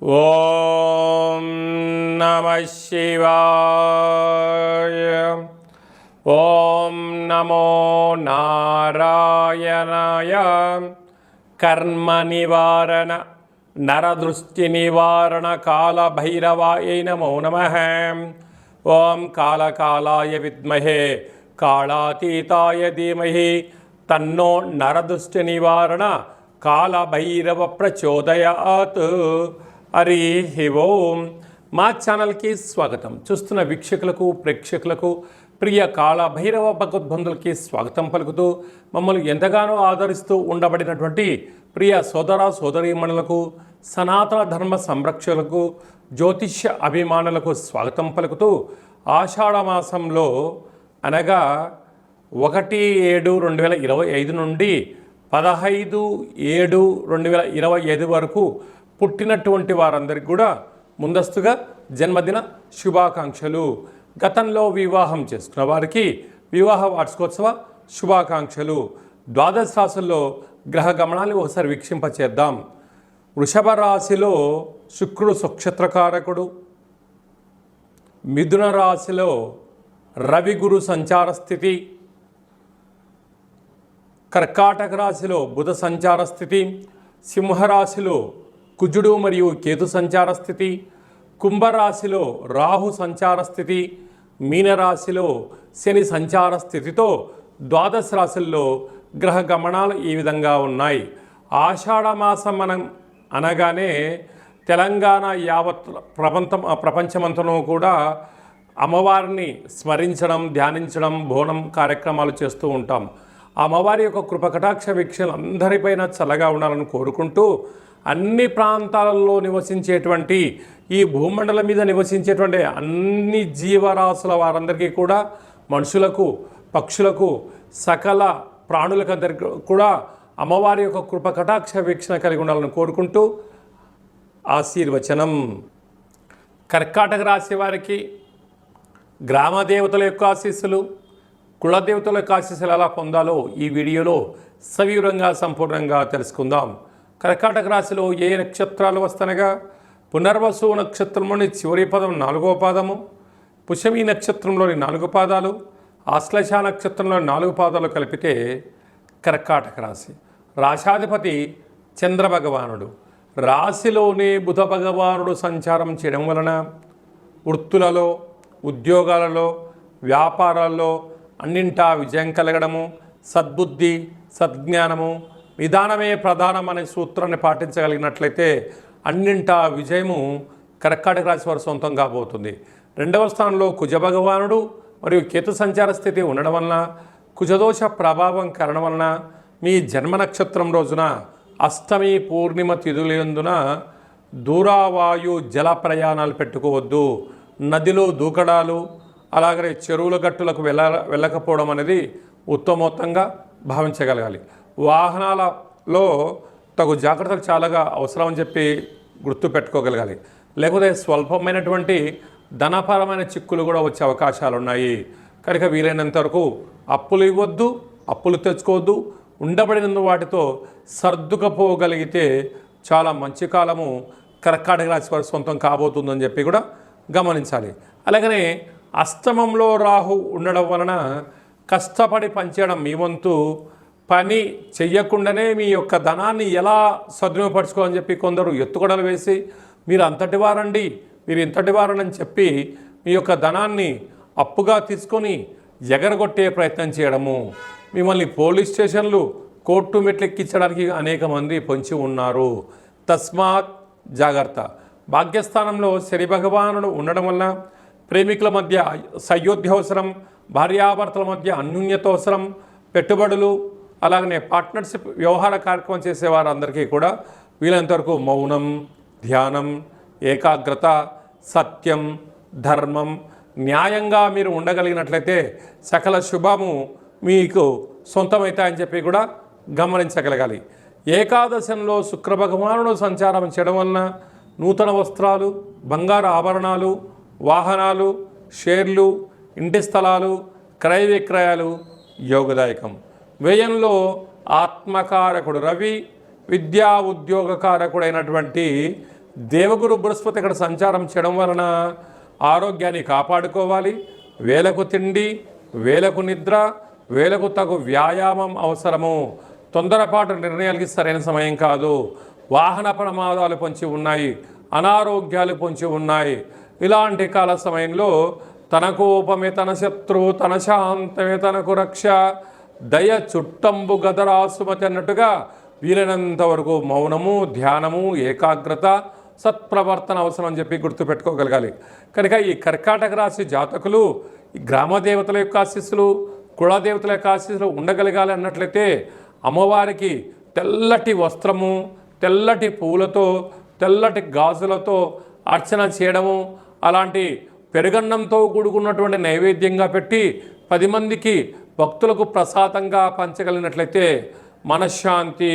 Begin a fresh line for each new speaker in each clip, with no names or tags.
ఓం నమః శివాయ. ఓం నమో నారాయణాయ. కర్మ నివారణ నరదృష్టి నివారణ కాళభైరవాయ నమో నమః. ఓం కాళకాలాయ విద్మహే కాళాతీతాయ ధీమహి తన్నో నరదృష్టి నివారణ కాళభైరవ ప్రచోదయాత్. హరి ఓం. మా ఛానల్కి స్వాగతం. చూస్తున్న వీక్షకులకు ప్రేక్షకులకు ప్రియ కాళభైరవ భగవద్బంధులకి స్వాగతం పలుకుతూ మమ్మల్ని ఎంతగానో ఆదరిస్తూ ఉండబడినటువంటి ప్రియ సోదర సోదరీమణులకు సనాతన ధర్మ సంరక్షకులకు జ్యోతిష్య అభిమానులకు స్వాగతం పలుకుతూ ఆషాఢమాసంలో అనగా 1/7/2025 నుండి 15/7/2025 వరకు పుట్టినటువంటి వారందరికీ కూడా ముందస్తుగా జన్మదిన శుభాకాంక్షలు. గతంలో వివాహం చేసుకున్న వారికి వివాహ వార్షికోత్సవ శుభాకాంక్షలు. ద్వాదశ రాశుల్లో గ్రహ గమనాన్ని ఒకసారి వీక్షింపచేద్దాం. వృషభ రాశిలో శుక్రుడు నక్షత్రకారకుడు. మిథున రాశిలో రవి గురు సంచార స్థితి. కర్కాటక రాశిలో బుధ సంచార స్థితి. సింహరాశిలో కుజుడు మరియు కేతు సంచార స్థితి. కుంభరాశిలో రాహు సంచార స్థితి. మీనరాశిలో శని సంచార స్థితితో ద్వాదశ రాశుల్లో గ్రహ గమనాలు ఈ విధంగా ఉన్నాయి. ఆషాఢమాసం మనం అనగానే తెలంగాణ యావత్ ప్రపంచమంతను కూడా అమ్మవారిని స్మరించడం, ధ్యానించడం, బోనం కార్యక్రమాలు చేస్తూ ఉంటాం. అమ్మవారి యొక్క కృపకటాక్ష వీక్షలు అందరిపైన చల్లగా ఉండాలని కోరుకుంటూ అన్ని ప్రాంతాలలో నివసించేటువంటి ఈ భూమండలం మీద నివసించేటువంటి అన్ని జీవరాశుల వారందరికీ కూడా, మనుషులకు, పక్షులకు, సకల ప్రాణులకందరికీ కూడా అమ్మవారి యొక్క కృపకటాక్ష వీక్షణ కలిగి ఉండాలని కోరుకుంటూ ఆశీర్వచనం. కర్కాటక రాశి వారికి గ్రామదేవతల యొక్క ఆశీస్సులు, కులదేవతల యొక్క ఆశీస్సులు ఎలా పొందాలో ఈ వీడియోలో సవివరంగా సంపూర్ణంగా తెలుసుకుందాం. కర్కాటక రాశిలో ఏ నక్షత్రాలు వస్తనగా పునర్వసు నక్షత్రంలోని చివరి పదం 4వ పాదము, పుష్యమి నక్షత్రంలోని 4 పాదాలు, ఆశ్లేష నక్షత్రంలోని 4 పాదాలు కలిపితే కర్కాటక రాశి. రాశాధిపతి చంద్రభగవానుడు. రాశిలోనే బుధ భగవానుడు సంచారం చేయడం వలన వృత్తులలో, ఉద్యోగాలలో, వ్యాపారాల్లో అన్నింటా విజయం కలగడము, సద్బుద్ధి, సద్జ్ఞానము, విధానమే ప్రధానం అనే సూత్రాన్ని పాటించగలిగినట్లయితే అన్నింటా విజయము కర్కాటక రాశి వారు సొంతం కాబోతుంది. 2వ స్థానంలో కుజభగవానుడు మరియు కేతు సంచార స్థితి ఉండడం వలన, కుజదోష ప్రభావం కారణం వలన మీ జన్మ నక్షత్రం రోజున అష్టమి పూర్ణిమ తిథులందున దూరావాయు జల ప్రయాణాలు పెట్టుకోవద్దు. నదిలో దూకడాలు, అలాగే చెరువుల గట్టులకు వెళ్ళకపోవడం అనేది ఉత్తమోత్తంగా భావించగలగాలి. వాహనాలలో తగు జాగ్రత్తలు చాలాగా అవసరం అని చెప్పి గుర్తు పెట్టుకోగలగాలి. లేకపోతే స్వల్పమైనటువంటి ధనపరమైన చిక్కులు కూడా వచ్చే అవకాశాలు ఉన్నాయి. కనుక వీలైనంత వరకు అప్పులు ఇవ్వద్దు, అప్పులు తెచ్చుకోవద్దు. ఉండబడిన వాటితో సర్దుకపోగలిగితే చాలా మంచి కాలము కర్కాటక రాశి వారి సొంతం కాబోతుందని చెప్పి కూడా గమనించాలి. అలాగనే అష్టమంలో రాహు ఉండడం వలన కష్టపడి పనిచేయడం, మీ వంతు పని చెయ్యకుండానే మీ యొక్క ధనాన్ని ఎలా సద్వినియోగపరచుకోవాలని చెప్పి కొందరు ఎత్తుగడలు వేసి మీరు అంతటి వారండి, మీరు ఇంతటి వారని చెప్పి మీ యొక్క ధనాన్ని అప్పుగా తీసుకొని ఎగరగొట్టే ప్రయత్నం చేయడము, మిమ్మల్ని పోలీస్ స్టేషన్లు, కోర్టు మెట్లెక్కించడానికి అనేక మంది పొంచి ఉన్నారు. తస్మాత్ జాగ్రత్త. భాగ్యస్థానంలో శని భగవానుడు ఉండడం వల్ల ప్రేమికుల మధ్య సయోధ్య అవసరం, భార్యాభర్తల మధ్య అన్యోన్యత అవసరం, పెట్టుబడులు, అలాగనే పార్ట్నర్షిప్ వ్యవహార కార్యక్రమం చేసేవారందరికీ కూడా వీలైనంతవరకు మౌనం, ధ్యానం, ఏకాగ్రత, సత్యం, ధర్మం, న్యాయంగా మీరు ఉండగలిగినట్లయితే సకల శుభము మీకు సొంతమవుతాయని చెప్పి కూడా గమనించగలగాలి. ఏకాదశంలో శుక్రభగవానుడు సంచారం చేయడం వలన నూతన వస్త్రాలు, బంగారు ఆభరణాలు, వాహనాలు, షేర్లు, ఇంటి స్థలాలు, క్రయ విక్రయాలు యోగదాయకం. వ్యయంలో ఆత్మకారకుడు రవి, విద్యా ఉద్యోగకారకుడైనటువంటి దేవగురు బృహస్పతి ఇక్కడ సంచారం చేయడం వలన ఆరోగ్యాన్ని కాపాడుకోవాలి. వేలకు తిండి, వేలకు నిద్ర, వేలకు తగు వ్యాయామం అవసరము. తొందరపాటు నిర్ణయాలకి సరైన సమయం కాదు. వాహన ప్రమాదాలు పొంచి ఉన్నాయి, అనారోగ్యాలు పొంచి ఉన్నాయి. ఇలాంటి కాల సమయంలో తన కోపమే తన శత్రువు, తన శాంతమే తనకు రక్ష, దయ చుట్టంబు గదరాసుమతి అన్నట్టుగా వీలైనంత వరకు మౌనము, ధ్యానము, ఏకాగ్రత, సత్ప్రవర్తన అవసరం అని చెప్పి గుర్తుపెట్టుకోగలగాలి. కనుక ఈ కర్కాటక రాశి జాతకులు ఈ గ్రామదేవతల యొక్క ఆశీస్సులు, కులదేవతల యొక్క ఆశీస్సులు ఉండగలగాలి అన్నట్లయితే అమ్మవారికి తెల్లటి వస్త్రము, తెల్లటి పూలతో, తెల్లటి గాజులతో అర్చన చేయడము, అలాంటి పెరుగన్నంతో కూడుకున్నటువంటి నైవేద్యంగా పెట్టి 10 మందికి భక్తులకు ప్రసాదంగా పంచగలిగినట్లయితే మనశ్శాంతి,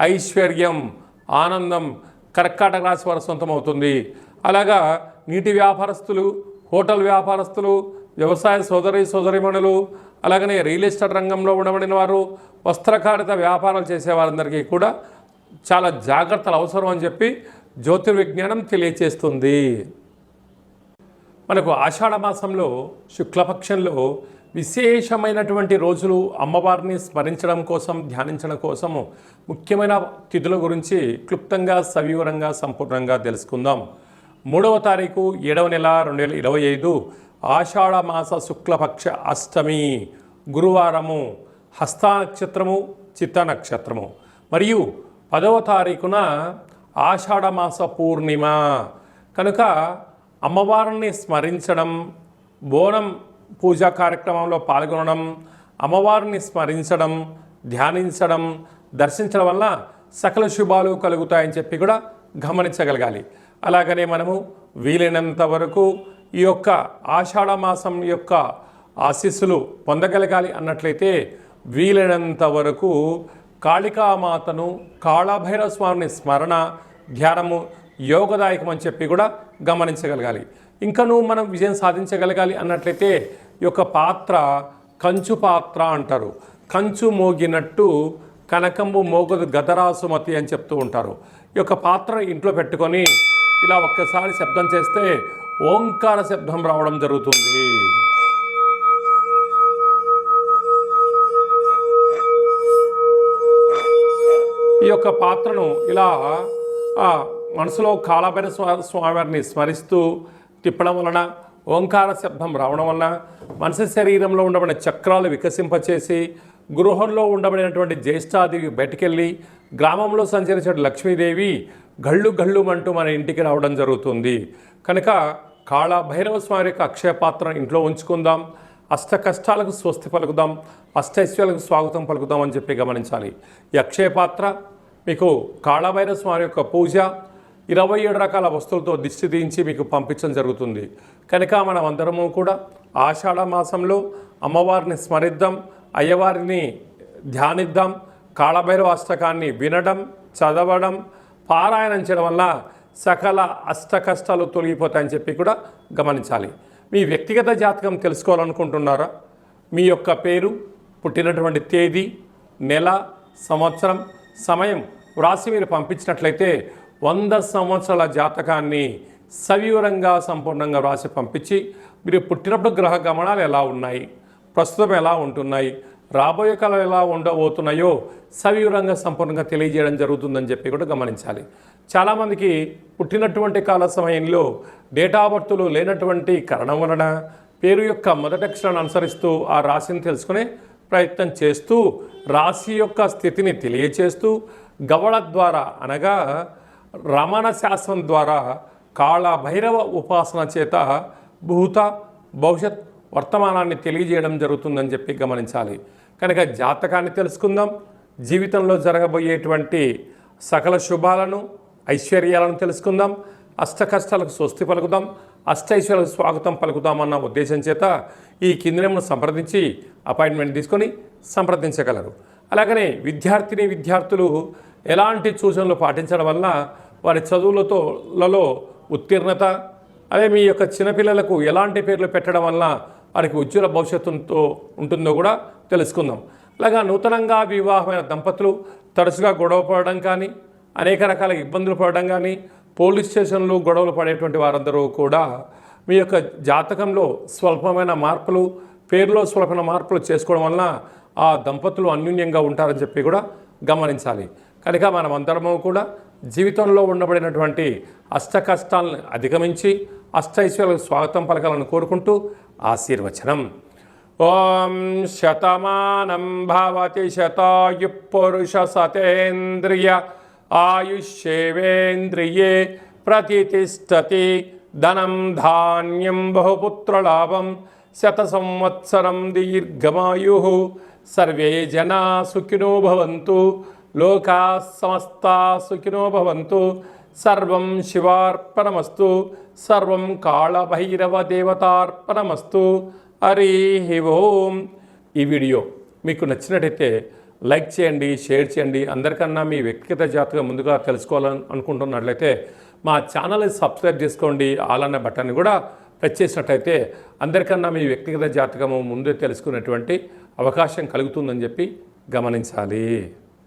ఐశ్వర్యం, ఆనందం కర్కాటక రాశి వారి సొంతమవుతుంది. అలాగా నీటి వ్యాపారస్తులు, హోటల్ వ్యాపారస్తులు, వ్యవసాయ సోదరీమణులు, అలాగనే రియల్ ఎస్టేట్ రంగంలో ఉండబడిన వారు, వస్త్రకారిత వ్యాపారాలు చేసేవారందరికీ కూడా చాలా జాగ్రత్తలు అవసరం అని చెప్పి జ్యోతిర్విజ్ఞానం తెలియచేస్తుంది. మనకు ఆషాఢ మాసంలో శుక్లపక్షంలో విశేషమైనటువంటి రోజులు అమ్మవారిని స్మరించడం కోసం, ధ్యానించడం కోసము ముఖ్యమైన తిథుల గురించి క్లుప్తంగా, సవివరంగా, సంపూర్ణంగా తెలుసుకుందాం. 3వ తారీఖు 7వ నెల 2025 ఆషాఢ మాస శుక్లపక్ష అష్టమి గురువారము, హస్త నక్షత్రము, చిత్త నక్షత్రము. మరియు 10వ తారీఖున ఆషాఢ మాస పూర్ణిమ. కనుక అమ్మవారిని స్మరించడం, బోనం పూజా కార్యక్రమంలో పాల్గొనడం, అమ్మవారిని స్మరించడం, ధ్యానించడం, దర్శించడం వల్ల సకల శుభాలు కలుగుతాయని చెప్పి కూడా గమనించగలగాలి. అలాగనే మనము వీలైనంత వరకు ఈ యొక్క ఆషాఢ మాసం యొక్క ఆశీస్సులు పొందగలగాలి అన్నట్లయితే వీలైనంత వరకు కాళికామాతను, కాళభైరవ స్వామిని స్మరణ, ధ్యానము యోగదాయకం అని చెప్పి కూడా గమనించగలగాలి. ఇంకనూ మనం విజయం సాధించగలగాలి అన్నట్లయితే ఈ యొక్క పాత్ర కంచు పాత్ర అంటారు. కంచు మోగినట్టు కనకంబు మోగదు గదరాసుమతి అని చెప్తూ ఉంటారు. ఈ యొక్క పాత్ర ఇంట్లో పెట్టుకొని ఇలా ఒక్కసారి శబ్దం చేస్తే ఓంకార శబ్దం రావడం జరుగుతుంది. ఈ యొక్క పాత్రను ఇలా మనసులో కాళభైరవ స్వామివారిని స్మరిస్తూ తిప్పడం వలన, ఓంకార శబ్దం రావడం వలన మనిషి శరీరంలో ఉండబడిన చక్రాలు వికసింపచేసి గృహంలో ఉండబడినటువంటి జ్యేష్ఠాదేవి బయటికెళ్ళి గ్రామంలో సంచరించే లక్ష్మీదేవి గళ్ళు గళ్ళుమంటూ మన ఇంటికి రావడం జరుగుతుంది. కనుక కాళభైరవ స్వామి యొక్క అక్షయ పాత్రను ఇంట్లో ఉంచుకుందాం. అష్ట కష్టాలకు స్వస్తి పలుకుదాం, అష్టైశ్వర్యాలకు స్వాగతం పలుకుదాం అని చెప్పి గమనించాలి. ఈ అక్షయ పాత్ర మీకు కాళభైరవ స్వామి యొక్క పూజ 27 రకాల వస్తువులతో దిష్టి తీయించి మీకు పంపించడం జరుగుతుంది. కనుక మనం అందరము కూడా ఆషాఢ మాసంలో అమ్మవారిని స్మరిద్దాం, అయ్యవారిని ధ్యానిద్దాం. కాళభైరవ అష్టకాన్ని వినడం, చదవడం, పారాయణం చేయడం వల్ల సకల అష్ట కష్టాలు తొలగిపోతాయని చెప్పి కూడా గమనించాలి. మీ వ్యక్తిగత జాతకం తెలుసుకోవాలనుకుంటున్నారా? మీ యొక్క పేరు, పుట్టినటువంటి తేదీ, నెల, సంవత్సరం, సమయం వ్రాసి మీరు పంపించినట్లయితే 100 సంవత్సరాల జాతకాన్ని సవివరంగా, సంపూర్ణంగా వ్రాసి పంపించి మీరు పుట్టినప్పుడు గ్రహ గమనాలు ఎలా ఉన్నాయి, ప్రస్తుతం ఎలా ఉంటున్నాయి, రాబోయే కాలం ఎలా ఉండబోతున్నాయో సవివరంగా, సంపూర్ణంగా తెలియజేయడం జరుగుతుందని చెప్పి కూడా గమనించాలి. చాలామందికి పుట్టినటువంటి కాల సమయంలో డేటా ఆఫ్ బర్త్లు లేనటువంటి కారణం వలన పేరు యొక్క మొదటి అక్షరాన్ని అనుసరిస్తూ ఆ రాశిని తెలుసుకునే ప్రయత్నం చేస్తూ రాశి యొక్క స్థితిని తెలియచేస్తూ గవళ ద్వారా అనగా రమణ శాస్త్రం ద్వారా కాళభైరవ ఉపాసన చేత భూత, భవిష్యత్, వర్తమానాన్ని తెలియజేయడం జరుగుతుందని చెప్పి గమనించాలి. కనుక జాతకాన్ని తెలుసుకుందాం. జీవితంలో జరగబోయేటువంటి సకల శుభాలను, ఐశ్వర్యాలను తెలుసుకుందాం. అష్ట కష్టాలకు స్వస్తి పలుకుదాం, అష్టైశ్వర్యాలకు స్వాగతం పలుకుదామన్న ఉద్దేశం చేత ఈ కింది నెంబర్ను సంప్రదించి అపాయింట్మెంట్ తీసుకొని సంప్రదించగలరు. అలాగనే విద్యార్థులు ఎలాంటి సూచనలు పాటించడం వల్ల వారి చదువులలో ఉత్తీర్ణత, అదే మీ యొక్క చిన్నపిల్లలకు ఎలాంటి పేర్లు పెట్టడం వల్ల వారికి ఉజ్వల భవిష్యత్తుతో ఉంటుందో కూడా తెలుసుకుందాం. అలాగా నూతనంగా వివాహమైన దంపతులు తరచుగా గొడవ పడడం కానీ, అనేక రకాల ఇబ్బందులు పడడం కానీ, పోలీస్ స్టేషన్లు గొడవలు పడేటువంటి వారందరూ కూడా మీ యొక్క జాతకంలో స్వల్పమైన మార్పులు, పేరులో స్వల్పమైన మార్పులు చేసుకోవడం వలన ఆ దంపతులు అన్యోన్యంగా ఉంటారని చెప్పి కూడా గమనించాలి. కనుక మనమందరము కూడా జీవితంలో ఉండబడినటువంటి అష్ట కష్టాలను అధిగమించి అష్టైశ్వర్యాలకు స్వాగతం పలకాలని కోరుకుంటూ ఆశీర్వచనం. ఓం శతమానం భవతి శతాయు పురుష సతేంద్రియ ఆయుష్యేవేంద్రియే ప్రతిష్టతి. ధనం ధాన్యం బహుపుత్రలాభం శత సంవత్సరం దీర్ఘమాయు. సర్వే జనా సుఖినో భవంతు. లోకా సమస్తా సుఖినో భవంతు. సర్వం శివార్పణమస్తు. సర్వం కాళభైరవ దేవతార్పణమస్తు. హరి ఓం. ఈ వీడియో మీకు నచ్చినట్టయితే లైక్ చేయండి, షేర్ చేయండి. అందరికన్నా మీ వ్యక్తిగత జాతకం ముందుగా తెలుసుకోవాలని అనుకుంటున్నట్లయితే మా ఛానల్ని సబ్స్క్రైబ్ చేసుకోండి. ఆల్ అనే బటన్ని కూడా ప్రెస్ చేసినట్టయితే అందరికన్నా మీ వ్యక్తిగత జాతకము ముందే తెలుసుకునేటువంటి అవకాశం కలుగుతుందని చెప్పి గమనించాలి.